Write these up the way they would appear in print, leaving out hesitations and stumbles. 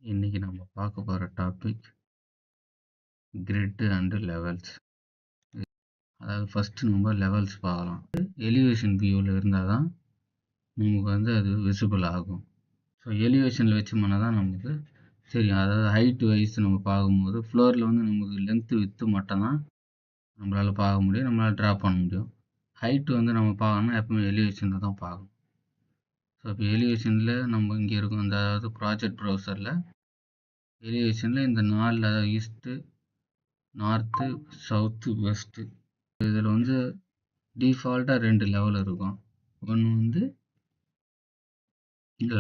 இன்னைக்கு நம்ம பார்க்க போகிற டாபிக் கிரிட் அண்ட் லெவல்ஸ். அதாவது ஃபஸ்ட்டு நம்ம லெவல்ஸ் பார்க்கலாம். எலிவேஷன் வியூவில் இருந்தால் தான் நமக்கு அது விசிபிள் ஆகும். ஸோ எலிவேஷனில் வச்சோம்னா தான் நமக்கு தெரியும். அதாவது ஹைட் வைஸ் நம்ம பார்க்கும்போது ஃப்ளோரில் நமக்கு லென்த்து வித்து மட்டும்தான் நம்மளால் பார்க்க முடியும், நம்மளால் ட்ரா பண்ண முடியும். ஹைட்டு நம்ம பார்க்கணும்னா எப்பவுமே எலிவேஷனில் தான் பார்க்கணும். ஸோ இப்போ எலிவேஷனில் நம்ம இங்கே இருக்கும், அதாவது ப்ராஜெக்ட் ப்ரௌசரில் எலிவேஷனில் இந்த 4, அதாவது ஈஸ்ட்டு, நார்த்து, சவுத்து, வெஸ்ட்டு, இதில் டிஃபால்ட்டாக 2 லெவல் இருக்கும். ஒன்று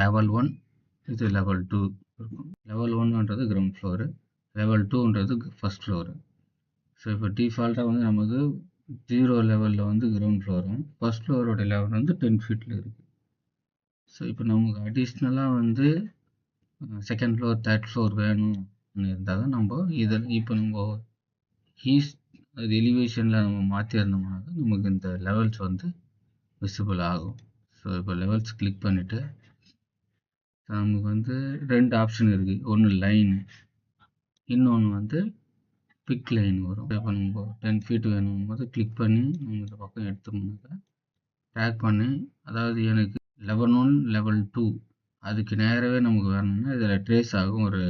லெவல் 1, இது லெவல் 2 இருக்கும். லெவல் 1ன்றது கிரவுண்ட் ஃப்ளோரு, லெவல் 2ன்றது ஃபஸ்ட் ஃப்ளோரு. ஸோ இப்போ டிஃபால்ட்டாக நமக்கு 0 லெவலில் கிரவுண்ட் ஃப்ளோரும், ஃபஸ்ட் ஃப்ளோரோட லெவல் 10 ஃபீட்டில் இருக்குது. ஸோ இப்போ நமக்கு அடிஷ்னலாக செகண்ட் ஃப்ளோர், தேர்ட் ஃப்ளோர் வேணும்னு இருந்தால் தான் நம்ம இதில் இப்போ நம்ம அது எலிவேஷனில் நம்ம மாற்றிருந்தோம்னா தான் நமக்கு இந்த லெவல்ஸ் விசிபிள் ஆகும். ஸோ இப்போ லெவல்ஸ் கிளிக் பண்ணிவிட்டு நமக்கு 2 ஆப்ஷன் இருக்குது. ஒன்று லைன், இன்னொன்று பிக் லைன் வரும். இப்போ நம்ம 10 ஃபீட் வேணும் போது கிளிக் பண்ணி நம்ம இந்த பக்கம் எடுத்தோம்னாக்கா ட்ராக் பண்ணி, அதாவது எனக்கு லெவல் 1, லெவல் 2 அதுக்கு நேரவே நமக்கு வேணும்னா இதில் ட்ரேஸ் ஆகும். ஒரு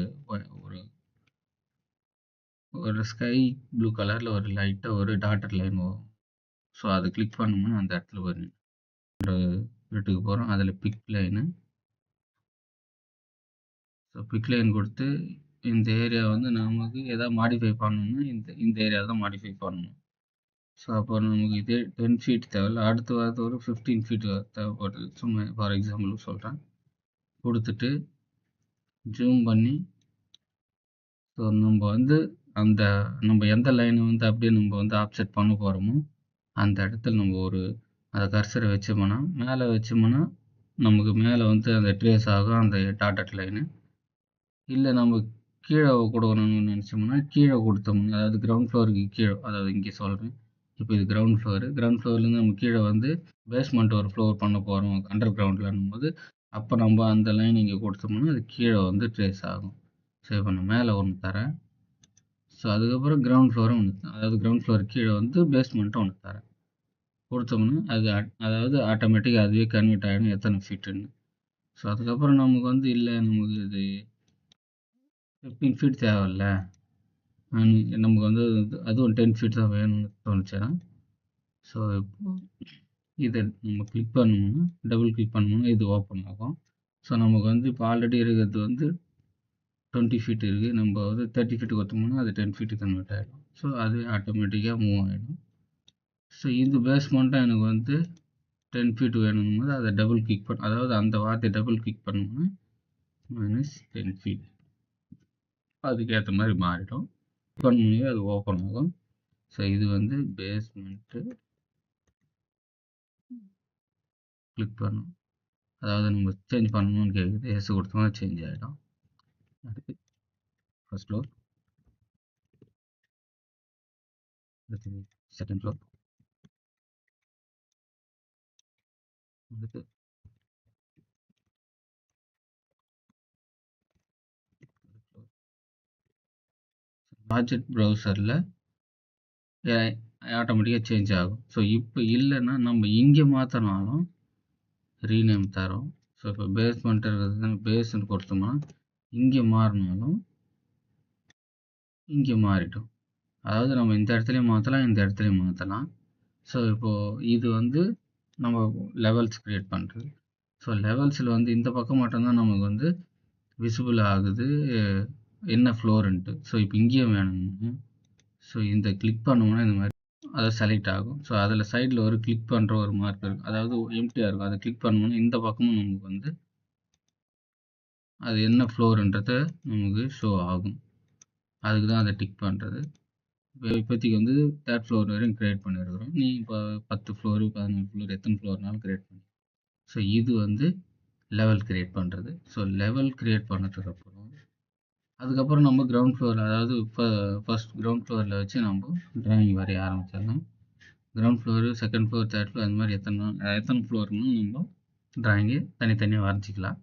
ஒரு ஸ்கை ப்ளூ கலரில் ஒரு லைட்டாக ஒரு டாட்டர் லைன் வரும். ஸோ அதை கிளிக் பண்ணோம்னா அந்த இடத்துல வரும். வீட்டுக்கு போகிறோம், அதில் pick line. So pick line கொடுத்து இந்த ஏரியா நமக்கு எதாவது மாடிஃபை பண்ணணும்னா இந்த ஏரியா தான் மாடிஃபை பண்ணணும். ஸோ அப்போ நமக்கு இதே 10 ஃபீட் தேவையில்ல, அடுத்த வாரத்து ஒரு 15 ஃபீட் தேவைப்படுது. சும்மா ஃபார் எக்ஸாம்பிளுக்கு சொல்கிறேன். கொடுத்துட்டு ஜூம் பண்ணி, ஸோ நம்ம அந்த நம்ம எந்த லைனை அப்படியே நம்ம ஆப்செட் பண்ண போகிறோமோ அந்த இடத்துல நம்ம அந்த கர்சரை வச்சோம்னா, மேலே வச்சோம்னா நமக்கு மேலே அந்த ட்ரேஸ் ஆகும் அந்த டாட்டட் லைனு. இல்லை நம்ம கீழே கொடுக்கணும்னு நினச்சோம்னா கீழே கொடுத்தோம்னா, அதாவது கிரவுண்ட் ஃப்ளோருக்கு கீழே, அதாவது இங்கே சொல்கிறேன், இப்போ இது கிரவுண்ட் ஃப்ளோர்லேருந்து நம்ம கீழே பேஸ்மெண்ட் ஒரு ஃப்ளோர் பண்ண போகிறோம் அண்டர் கிரவுண்ட்லன்னும் போது, அப்போ நம்ம அந்த லைன் இங்கே கொடுத்தோம்னா அது கீழே ட்ரேஸ் ஆகும். ஸோ இப்போ நான் மேலே ஒன்று தரேன். ஸோ அதுக்கப்புறம் கிரவுண்ட் ஃப்ளோரும் ஒன்று, அதாவது கிரவுண்ட் ஃப்ளோர் கீழே பேஸ்மெண்ட்டும் ஒன்று தரேன். கொடுத்தோம்னா அதாவது ஆட்டோமேட்டிக்காக அதுவே கன்வெர்ட் ஆகிடும் எத்தனை ஃபீட்டுன்னு. ஸோ அதுக்கப்புறம் நமக்கு இல்லை நமக்கு இது 15 ஃபீட் தேவையில்ல, நமக்கு அதுவும் 10 ஃபீட் தான் வேணும்னு தோணுச்சுன்னா, ஸோ இப்போ இதை நம்ம கிளிக் பண்ணோம்னா, டபுள் கிளிக் பண்ணோம்னா இது ஓப்பன் ஆகும். ஸோ நமக்கு இப்போ ஆல்ரெடி இருக்கிறது 20 ஃபீட் இருக்குது. நம்ம 30 ஃபீட் கொடுத்தோம்னா அது 10 ஃபீட்டு கன்வெர்ட் ஆகிடும். ஸோ அது ஆட்டோமேட்டிக்காக மூவ் ஆகிடும். ஸோ இது பேஸ்மெண்ட்டாக எனக்கு 10 ஃபீட் வேணுங்கும் போது அதை டபுள் கிளிக் அதாவது அந்த வார்த்தையை டபுள் கிளிக் பண்ணோம்னா -10 ஃபீட் அதுக்கேற்ற மாதிரி மாறிடும். பண்ணி அது ஓப்பன் ஆகும். ஸோ இது பேஸ்மெண்ட்டு கிளிக் பண்ணும், அதாவது நம்ம சேஞ்ச் பண்ணணும்னு கேட்குது. எஸ் கொடுத்தோம்னா சேஞ்ச் ஆகிடும். அடுத்து ஃபர்ஸ்ட் ஃப்ளோர், அடுத்து செகண்ட் ஃப்ளோர், அடுத்து ப்ராஜெக்ட் ப்ரௌசரில் ஆட்டோமேட்டிக்காக சேஞ்ச் ஆகும். ஸோ இப்போ இல்லைன்னா நம்ம இங்கே மாற்றினாலும் ரீநேம் தரோம். ஸோ இப்போ பேஸ்மெண்ட் இருக்கிறது பேஸ்ன்னு கொடுத்தோம்னா இங்கே மாறினாலும் இங்கே மாறிடும். அதாவது நம்ம இந்த இடத்துலையும் மாற்றலாம், இந்த இடத்துலையும் மாற்றலாம். ஸோ இப்போது இது நம்ம லெவல்ஸ் க்ரியேட் பண்ணுறது. ஸோ லெவல்ஸில் இந்த பக்கம் மட்டும்தான் நமக்கு விசிபிள் ஆகுது என்ன ஃப்ளோருன்ட்டு. ஸோ இப்போ இங்கேயும் வேணும்னா, ஸோ இந்த கிளிக் பண்ணோம்னா இந்த மாதிரி அதை செலக்ட் ஆகும். ஸோ அதில் சைடில் ஒரு கிளிக் பண்ணுற ஒரு மார்க் இருக்கும், அதாவது எம்டியாக இருக்கும். அதை கிளிக் பண்ணோம்னா இந்த பக்கமும் நமக்கு அது என்ன ஃப்ளோருன்றதை நமக்கு ஷோ ஆகும். அதுக்கு தான் அதை டிக் பண்ணுறது. இப்போதைக்கு தேர்ட் ஃப்ளோர் வரையும் க்ரியேட் பண்ணியிருக்கிறோம். நீ இப்போ 10 ஃப்ளோரு 15 ஃப்ளோர் எத்தனை ஃப்ளோர்னாலும் க்ரியேட் பண்ணி. ஸோ இது லெவல் க்ரியேட் பண்ணுறது. ஸோ லெவல் க்ரியேட் பண்ணதுக்கப்புறம் அதுக்கப்புறம் நம்ம கிரவுண்ட் ஃப்ளோர், அதாவது இப்போ ஃபஸ்ட் கிரவுண்ட் ஃப்ளோரில் வச்சு நம்ம ட்ராயிங் வரைய ஆரம்பிச்சிடலாம். Ground floor, second floor, third floor, அந்த மாதிரி எத்தனை ஃப்ளோர்னு நம்ம ட்ராயிங்கு தனித்தனியாக வரைஞ்சிக்கலாம்.